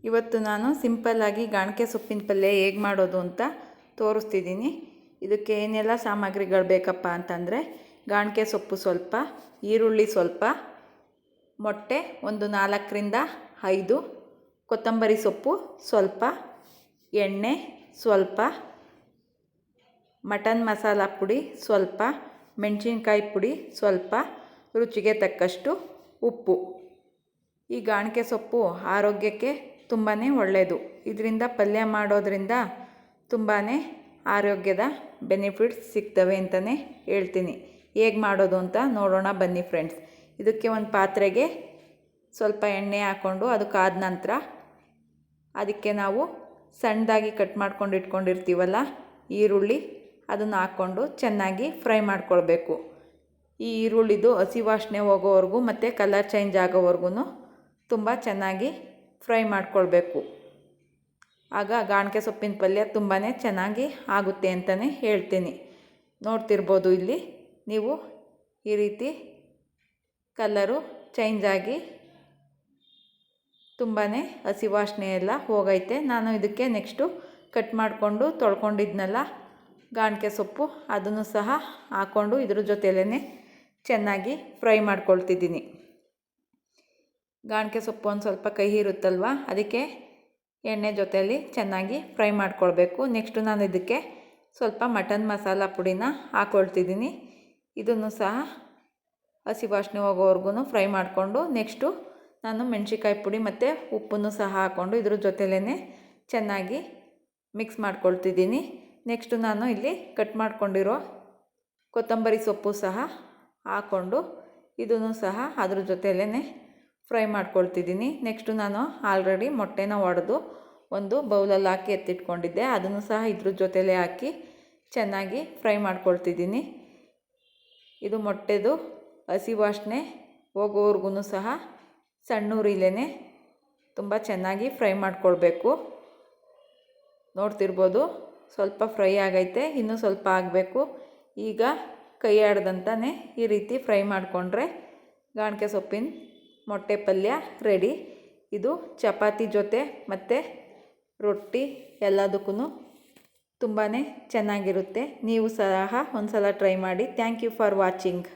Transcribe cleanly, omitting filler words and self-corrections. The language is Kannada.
ಇವತ್ತು ನಾನು ಸಿಂಪಲ್ಲಾಗಿ ಗಾಣಕೆ ಸೊಪ್ಪಿನ ಪಲ್ಯ ಹೇಗೆ ಮಾಡೋದು ಅಂತ ತೋರಿಸ್ತಿದ್ದೀನಿ. ಇದಕ್ಕೆ ಏನೆಲ್ಲ ಸಾಮಗ್ರಿಗಳು ಬೇಕಪ್ಪ ಅಂತಂದರೆ ಗಾಣಕೆ ಸೊಪ್ಪು ಸ್ವಲ್ಪ, ಈರುಳ್ಳಿ ಸ್ವಲ್ಪ, ಮೊಟ್ಟೆ ಒಂದು 4ರಿಂದ 5, ಕೊತ್ತಂಬರಿ ಸೊಪ್ಪು ಸ್ವಲ್ಪ, ಎಣ್ಣೆ ಸ್ವಲ್ಪ, ಮಟನ್ ಮಸಾಲ ಪುಡಿ ಸ್ವಲ್ಪ, ಮೆಣಸಿನ್ಕಾಯಿ ಪುಡಿ ಸ್ವಲ್ಪ, ರುಚಿಗೆ ತಕ್ಕಷ್ಟು ಉಪ್ಪು. ಈ ಗಾಣಕೆ ಸೊಪ್ಪು ಆರೋಗ್ಯಕ್ಕೆ ತುಂಬಾ ಒಳ್ಳೆಯದು. ಇದರಿಂದ ಪಲ್ಯ ಮಾಡೋದ್ರಿಂದ ತುಂಬಾ ಆರೋಗ್ಯದ ಬೆನಿಫಿಟ್ಸ್ ಸಿಗ್ತವೆ ಅಂತಲೇ ಹೇಳ್ತೀನಿ. ಹೇಗೆ ಮಾಡೋದು ಅಂತ ನೋಡೋಣ ಬನ್ನಿ ಫ್ರೆಂಡ್ಸ್. ಇದಕ್ಕೆ ಒಂದು ಪಾತ್ರೆಗೆ ಸ್ವಲ್ಪ ಎಣ್ಣೆ ಹಾಕ್ಕೊಂಡು ಅದು ಕಾದ ನಂತರ ಅದಕ್ಕೆ ನಾವು ಸಣ್ಣದಾಗಿ ಕಟ್ ಮಾಡ್ಕೊಂಡು ಇಟ್ಕೊಂಡಿರ್ತೀವಲ್ಲ ಈರುಳ್ಳಿ, ಅದನ್ನು ಹಾಕ್ಕೊಂಡು ಚೆನ್ನಾಗಿ ಫ್ರೈ ಮಾಡ್ಕೊಳ್ಬೇಕು. ಈ ಈರುಳ್ಳಿದು ಹಸಿ ವಾಸನೆ ಹೋಗೋವರೆಗೂ ಮತ್ತು ಕಲರ್ ಚೇಂಜ್ ಆಗೋವರೆಗೂ ತುಂಬ ಚೆನ್ನಾಗಿ ಫ್ರೈ ಮಾಡ್ಕೊಳ್ಬೇಕು. ಆಗ ಗಾಣಕೆ ಸೊಪ್ಪಿನ ಪಲ್ಯ ತುಂಬಾ ಚೆನ್ನಾಗಿ ಆಗುತ್ತೆ ಅಂತಲೇ ಹೇಳ್ತೀನಿ. ನೋಡ್ತಿರ್ಬೋದು ಇಲ್ಲಿ ನೀವು ಈ ರೀತಿ ಕಲರು ಚೇಂಜ್ ಆಗಿ ತುಂಬಾ ಹಸಿ ವಾಸನೆ ಎಲ್ಲ ಹೋಗೈತೆ. ನಾನು ಇದಕ್ಕೆ ನೆಕ್ಸ್ಟು ಕಟ್ ಮಾಡಿಕೊಂಡು ತೊಳ್ಕೊಂಡಿದ್ನಲ್ಲ ಗಾಣಕೆ ಸೊಪ್ಪು, ಅದನ್ನು ಸಹ ಹಾಕ್ಕೊಂಡು ಇದ್ರ ಜೊತೆಲೇ ಚೆನ್ನಾಗಿ ಫ್ರೈ ಮಾಡ್ಕೊಳ್ತಿದ್ದೀನಿ. ಗಾಣಕೆ ಸೊಪ್ಪು ಒಂದು ಸ್ವಲ್ಪ ಕಹಿ ಇರುತ್ತಲ್ವ, ಅದಕ್ಕೆ ಎಣ್ಣೆ ಜೊತೆಯಲ್ಲಿ ಚೆನ್ನಾಗಿ ಫ್ರೈ ಮಾಡ್ಕೊಳ್ಬೇಕು. ನೆಕ್ಸ್ಟು ನಾನು ಇದಕ್ಕೆ ಸ್ವಲ್ಪ ಮಟನ್ ಮಸಾಲ ಪುಡಿನ ಹಾಕ್ಕೊಳ್ತಿದ್ದೀನಿ. ಇದನ್ನು ಸಹ ಹಸಿ ವಾಸನೆ ಹೋಗೋವರೆಗೂ ಫ್ರೈ ಮಾಡಿಕೊಂಡು ನೆಕ್ಸ್ಟು ನಾನು ಮೆಣಸಿನ್ಕಾಯಿ ಪುಡಿ ಮತ್ತು ಉಪ್ಪನ್ನು ಸಹ ಹಾಕ್ಕೊಂಡು ಇದ್ರ ಜೊತೆಲೇ ಚೆನ್ನಾಗಿ ಮಿಕ್ಸ್ ಮಾಡ್ಕೊಳ್ತಿದ್ದೀನಿ. ನೆಕ್ಸ್ಟು ನಾನು ಇಲ್ಲಿ ಕಟ್ ಮಾಡ್ಕೊಂಡಿರೋ ಕೊತ್ತಂಬರಿ ಸೊಪ್ಪು ಸಹ ಹಾಕ್ಕೊಂಡು ಇದನ್ನು ಸಹ ಅದ್ರ ಜೊತೆಲೇ ಫ್ರೈ ಮಾಡ್ಕೊಳ್ತಿದ್ದೀನಿ. ನೆಕ್ಸ್ಟು ನಾನು ಆಲ್ರೆಡಿ ಮೊಟ್ಟೆನ ಒಡೆದು ಒಂದು ಬೌಲಲ್ಲಿ ಹಾಕಿ ಎತ್ತಿಟ್ಕೊಂಡಿದ್ದೆ, ಅದನ್ನು ಸಹ ಇದ್ರ ಜೊತೆಲೇ ಹಾಕಿ ಚೆನ್ನಾಗಿ ಫ್ರೈ ಮಾಡ್ಕೊಳ್ತಿದ್ದೀನಿ. ಇದು ಮೊಟ್ಟೆದು ಹಸಿ ವಾಸನೆ ಹೋಗೋವರೆಗೂ ಸಹ ಸಣ್ಣ ಉರಿಲೇ ತುಂಬ ಚೆನ್ನಾಗಿ ಫ್ರೈ ಮಾಡ್ಕೊಳ್ಬೇಕು. ನೋಡ್ತಿರ್ಬೋದು ಸ್ವಲ್ಪ ಫ್ರೈ ಆಗೈತೆ, ಇನ್ನೂ ಸ್ವಲ್ಪ ಆಗಬೇಕು. ಈಗ ಕೈ ಆಡ್ದಂತಾನೆ ಈ ರೀತಿ ಫ್ರೈ ಮಾಡಿಕೊಂಡ್ರೆ ಗಾಣಕೆ ಸೊಪ್ಪಿನ ಮೊಟ್ಟೆ ಪಲ್ಯ ರೆಡಿ. ಇದು ಚಪಾತಿ ಜೊತೆ ಮತ್ತು ರೊಟ್ಟಿ ಎಲ್ಲದಕ್ಕೂ ತುಂಬಾ ಚೆನ್ನಾಗಿರುತ್ತೆ. ನೀವು ಸಹ ಒಂದು ಸಲ ಟ್ರೈ ಮಾಡಿ. Thank you for watching.